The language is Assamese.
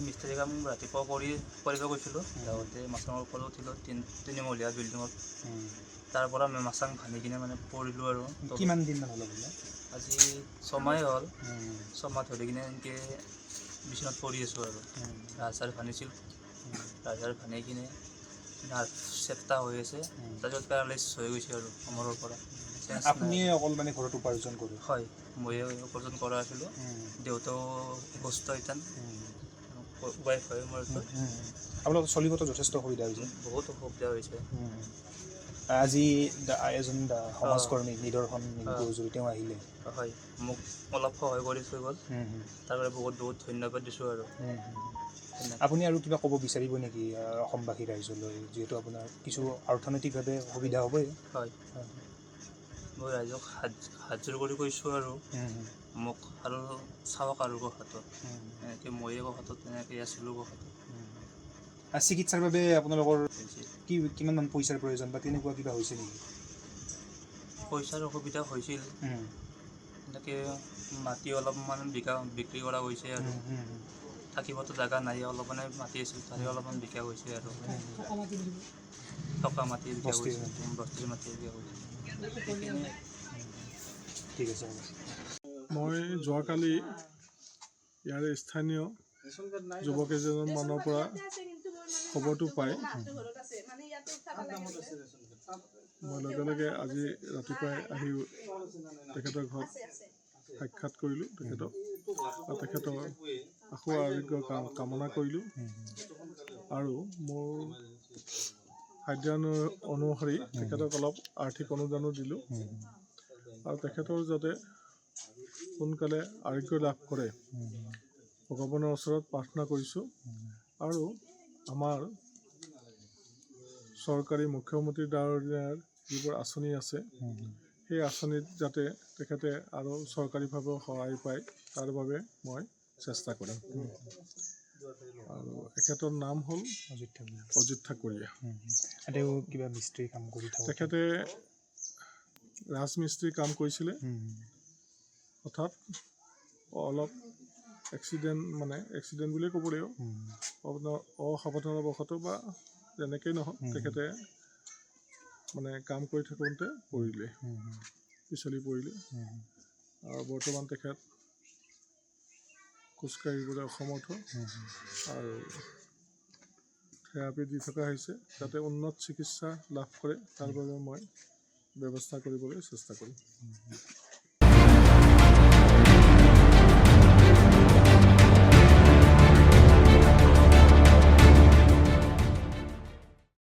মিস্ত্ৰী কাম ৰাতিপুৱা কৰিব গৈছিলোঁ। যাওঁতে মাছাঙৰ ওপৰত উঠিলোঁ, তিনিমহলীয়া বিল্ডিঙত। তাৰ পৰা মাছাং ভাঙি কিনে মানে পৰিলোঁ আৰু। কিমান দিনমান হ'ল আপোনাৰ? আজি 6 মাহ হ'ল। 6 মাহ ধৰি কিনে এনেকৈ বিচনাত পৰি আছোঁ আৰু। ৰাজহাড় ভাঙিছিল, ৰাজহাড় ভাঙি কিনে নাৰ্ভ চেপ্টা হৈ আছে, তাৰপিছত পেৰালাইজ হৈ গৈছে আৰু কমৰৰ পৰা। আপুনিয়ে অকল মানে ঘৰত উপাৰ্জন কৰে? হয়, ময়ে উপাৰ্জন কৰা আছিলোঁ। দেউতাও অসুস্থ ইতান, ৱাইফ হয় মোৰ। আপোনালোকৰ চলিবতো যথেষ্ট অসুবিধা হৈছে? বহুত অসুবিধা হৈছে। আজি এজন সমাজকৰ্মী নিদৰ্শন গৰুজুৰি তেওঁ আহিলে? হয়, মোক অলপ সহায় কৰি থৈ গ'ল, তাৰ বাবে বহুত বহুত ধন্যবাদ দিছোঁ আৰু। আপুনি আৰু কিবা ক'ব বিচাৰিব নেকি অসমবাসী ৰাইজলৈ, যিহেতু আপোনাৰ কিছু অৰ্থনৈতিকভাৱে সুবিধা হ'বই? হয়, মই ৰাইজক হাতযোৰ কৰি কৈছোঁ আৰু মোক আৰু চাওক আৰু কথাটো এনেকৈ ময়ে কথাটোত তেনেকৈ আছিলোঁ কথাটো। চিকিৎসাৰ বাবে আপোনালোকৰ কিমানমান পইচাৰ প্ৰয়োজন বা তেনেকুৱা কিবা হৈছে নেকি? পইচাৰ অসুবিধা হৈছিল, এনেকৈ মাটি অলপমান বিক্ৰী কৰা হৈছে আৰু। থাকিবতো জেগা নাই, অলপমানে মাটি আছিল, তাৰে অলপমান বিকা হৈছে আৰু। টকা মাটি বিকা গৈছে, বস্তিৰ মাটি বিকা গৈছে। ঠিক আছে। মই যোৱাকালি ইয়াৰে স্থানীয় যুৱক এজনমানৰ পৰা খবৰটো পাই মই লগে লগে আজি ৰাতিপুৱাই আহি তেখেতৰ ঘৰত সাক্ষাৎ কৰিলোঁ তেখেতক, আৰু তেখেতৰ আশু আৰোগ্য কামনা কৰিলোঁ। আৰু মোৰ সাধ্য অনুসৰি তেখেতক অলপ আৰ্থিক অনুদানো দিলোঁ, আৰু তেখেতৰ যাতে সোনকালে আৰোগ্য লাভ কৰে ভগৱানৰ ওচৰত প্ৰাৰ্থনা কৰিছোঁ। আৰু আমাৰ চৰকাৰী মুখ্যমন্ত্ৰী ডাঙৰীয়াৰ যিবোৰ আঁচনি আছে, সেই আঁচনিত যাতে তেখেতে আৰু চৰকাৰীভাৱেও সহায় পায়, তাৰ বাবে মই চেষ্টা কৰিম। আৰু এখেতৰ নাম হ'ল অজিত ঠাকুৰীয়া। তেওঁ কিবা মিস্ত্ৰী কাম কৰি থাকে? তেখেতে ৰাজমিস্ত্ৰী কাম কৰিছিলে। হঠাৎ অলপ এক্সিডেণ্ট বুলিয়ে ক'ব লাগিব, আপোনাৰ অসাৱধানতাবশতঃ বা যেনেকেই নহওক তেখেতে কাম কৰি থাকোঁতে পৰিলে, পিছলি পৰিলে। আৰু বৰ্তমান তেখেত খোজকাঢ়িবলৈ অসমৰ্থ, আৰু থেৰাপি দি থকা হৈছে, যাতে উন্নত চিকিৎসা লাভ কৰে তাৰ বাবে মই ব্যৱস্থা কৰিবলৈ চেষ্টা কৰিম।